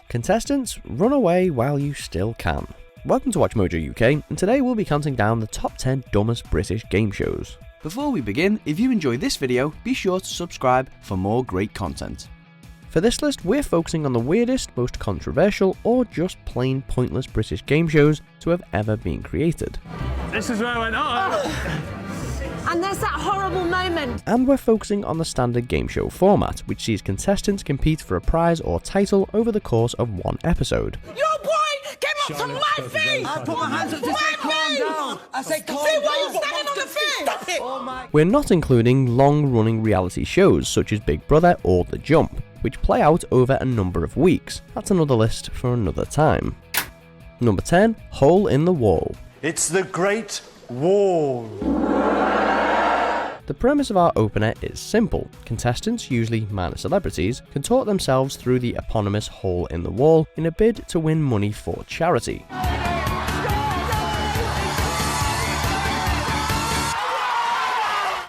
Contestants, run away while you still can. Welcome to Watch Mojo UK, and today we'll be counting down the top 10 dumbest British game shows. Before we begin, if you enjoyed this video, be sure to subscribe for more great content. For this list, we're focusing on the weirdest, most controversial, or just plain pointless British game shows to have ever been created. This is where I went, oh! And there's that horrible moment. And we're focusing on the standard game show format, which sees contestants compete for a prize or title over the course of one episode. Your boy came up to my feet! I put my hands up to say calm down. I said calm down. See why you're standing on the feet? Stop it! Oh my. We're not including long-running reality shows such as Big Brother or The Jump, which play out over a number of weeks. That's another list for another time. Number 10, Hole in the Wall. It's the Great Wall. The premise of our opener is simple. Contestants, usually minor celebrities, contort themselves through the eponymous hole in the wall in a bid to win money for charity.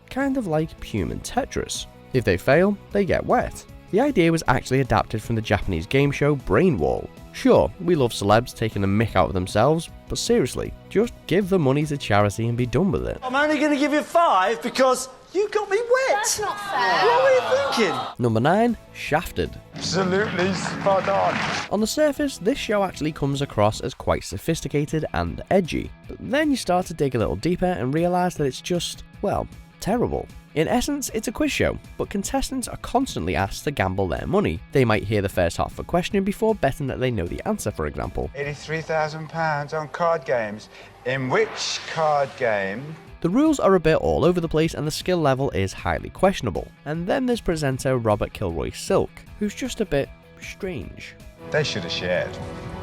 Kind of like human Tetris. If they fail, they get wet. The idea was actually adapted from the Japanese game show Brain Wall. Sure, we love celebs taking the mick out of themselves, but seriously, just give the money to charity and be done with it. I'm only going to give you 5 because you got me wet. That's not fair. What were you thinking? Number 9, Shafted. Absolutely spot on. On the surface, this show actually comes across as quite sophisticated and edgy, but then you start to dig a little deeper and realise that it's just, well, terrible. In essence, it's a quiz show, but contestants are constantly asked to gamble their money. They might hear the first half of a question before betting that they know the answer, for example. £83,000 on card games. In which card game? The rules are a bit all over the place and the skill level is highly questionable. And then there's presenter Robert Kilroy Silk, who's just a bit strange. They should have shared.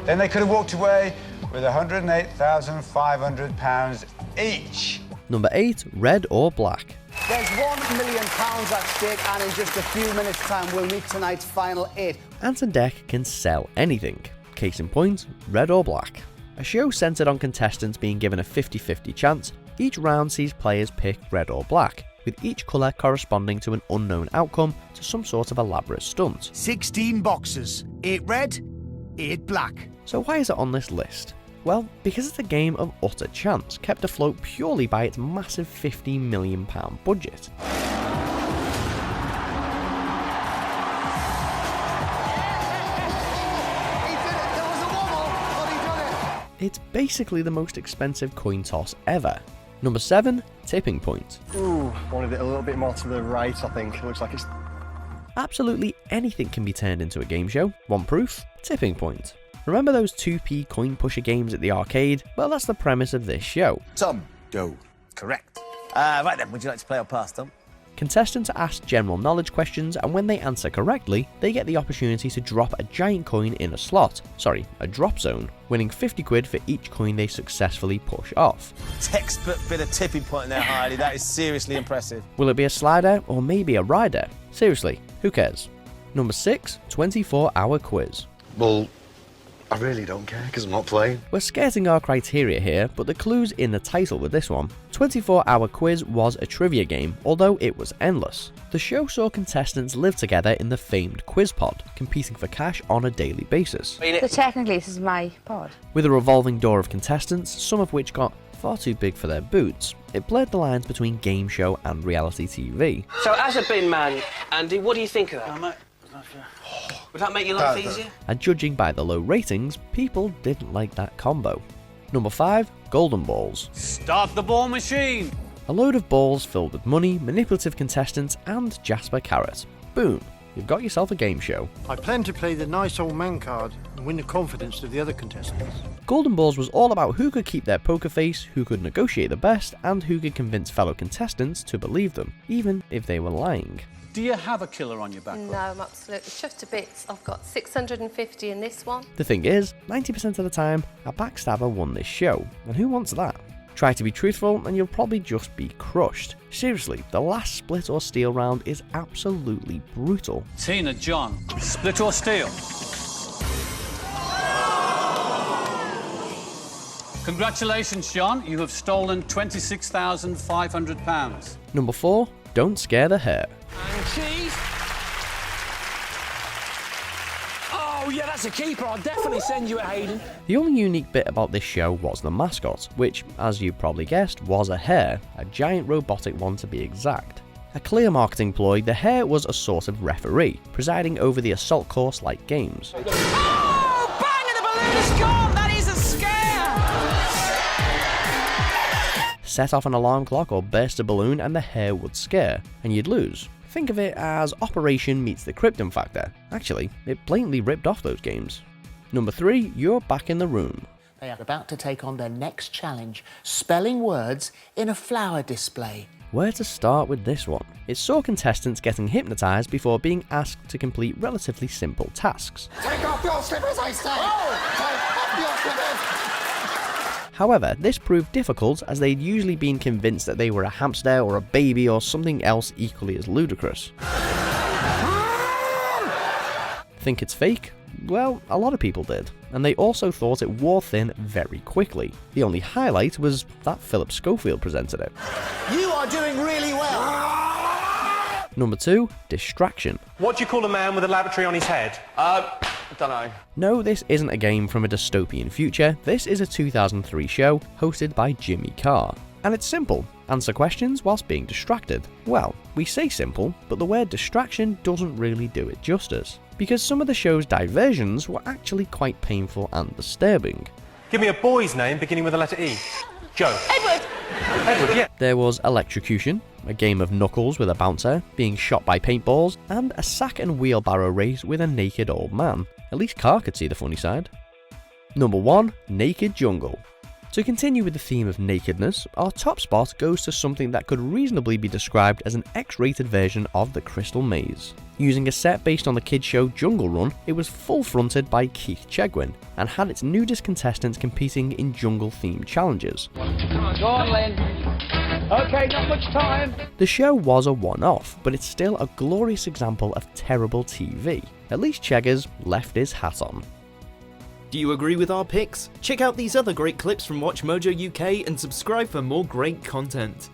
Then they could have walked away with £108,500 each. Number 8, Red or Black. There's £1 million at stake, and in just a few minutes' time, we'll meet tonight's final 8. Ant and Dec can sell anything. Case in point, Red or Black. A show centered on contestants being given a 50-50 chance. Each round sees players pick red or black, with each colour corresponding to an unknown outcome to some sort of elaborate stunt. 16 boxes, 8 red, 8 black. So why is it on this list? Well, because it's a game of utter chance, kept afloat purely by its massive £50 million budget. It's basically the most expensive coin toss ever. Number 7, Tipping Point. Ooh, wanted it a little bit more to the right, I think. It looks like it's... Absolutely anything can be turned into a game show. Want proof? Tipping Point. Remember those 2p coin pusher games at the arcade? Well, that's the premise of this show. Some go correct. Right then, would you like to play or pass, Tom? Contestants are asked general knowledge questions, and when they answer correctly, they get the opportunity to drop a giant coin in a slot. Sorry, a drop zone, winning 50 quid for each coin they successfully push off. Textbook bit of tipping point there, Hardy. That is seriously impressive. Will it be a slider or maybe a rider? Seriously, who cares? Number 6, 24-hour quiz. Well, I really don't care because I'm not playing. We're skirting our criteria here, but the clue's in the title with this one. 24-hour quiz was a trivia game, although it was endless. The show saw contestants live together in the famed quiz pod, competing for cash on a daily basis. So technically this is my pod. With a revolving door of contestants, some of which got far too big for their boots, it blurred the lines between game show and reality TV. So as a bin man, Andy, what do you think of that? Would that make your life easier? And judging by the low ratings, people didn't like that combo. Number 5, Golden Balls. Start the ball machine! A load of balls filled with money, manipulative contestants, and Jasper Carrot. Boom, you've got yourself a game show. I plan to play the nice old man card and win the confidence of the other contestants. Golden Balls was all about who could keep their poker face, who could negotiate the best, and who could convince fellow contestants to believe them, even if they were lying. Do you have a killer on your back? No, I'm absolutely chuffed to bits. I've got 650 in this one. The thing is, 90% of the time, a backstabber won this show, and who wants that? Try to be truthful and you'll probably just be crushed. Seriously, the last split or steal round is absolutely brutal. Tina, John, split or steal? Congratulations, John. You have stolen £26,500. Number 4, don't scare the hare. And cheese. Oh, yeah, That's a keeper. I'll definitely send you a Hayden. The only unique bit about this show was the mascot, which, as you probably guessed, was a hare, a giant robotic one to be exact. A clear marketing ploy, the hare was a sort of referee, presiding over the assault course-like games. Oh, bang! And the balloon's gone! That is a scare! Set off an alarm clock or burst a balloon and the hare would scare, and you'd lose. Think of it as Operation meets the Krypton Factor. Actually, it blatantly ripped off those games. Number 3, you're back in the room. They are about to take on their next challenge, spelling words in a flower display. Where to start with this one? It saw contestants getting hypnotised before being asked to complete relatively simple tasks. Take off your slippers, I say! Take off your slippers! However, this proved difficult as they'd usually been convinced that they were a hamster or a baby or something else equally as ludicrous. Think it's fake? Well, a lot of people did, and they also thought it wore thin very quickly. The only highlight was that Philip Schofield presented it. You are doing really well. Number 2, distraction. What do you call a man with a lavatory on his head? Don't know. No, this isn't a game from a dystopian future, this is a 2003 show hosted by Jimmy Carr. And it's simple, answer questions whilst being distracted. Well, we say simple, but the word distraction doesn't really do it justice, because some of the show's diversions were actually quite painful and disturbing. Give me a boy's name beginning with the letter E. Joe. Edward! Edward, yeah. There was electrocution, a game of knuckles with a bouncer, being shot by paintballs, and a sack and wheelbarrow race with a naked old man. At least Carr could see the funny side. Number 1, Naked Jungle. To continue with the theme of nakedness, our top spot goes to something that could reasonably be described as an X-rated version of The Crystal Maze. Using a set based on the kids show Jungle Run, it was full-fronted by Keith Chegwin, and had its nudist contestants competing in jungle-themed challenges. Go on, Len. OK, not much time. The show was a one-off, but it's still a glorious example of terrible TV. At least Cheggers left his hat on. Do you agree with our picks? Check out these other great clips from WatchMojo UK and subscribe for more great content.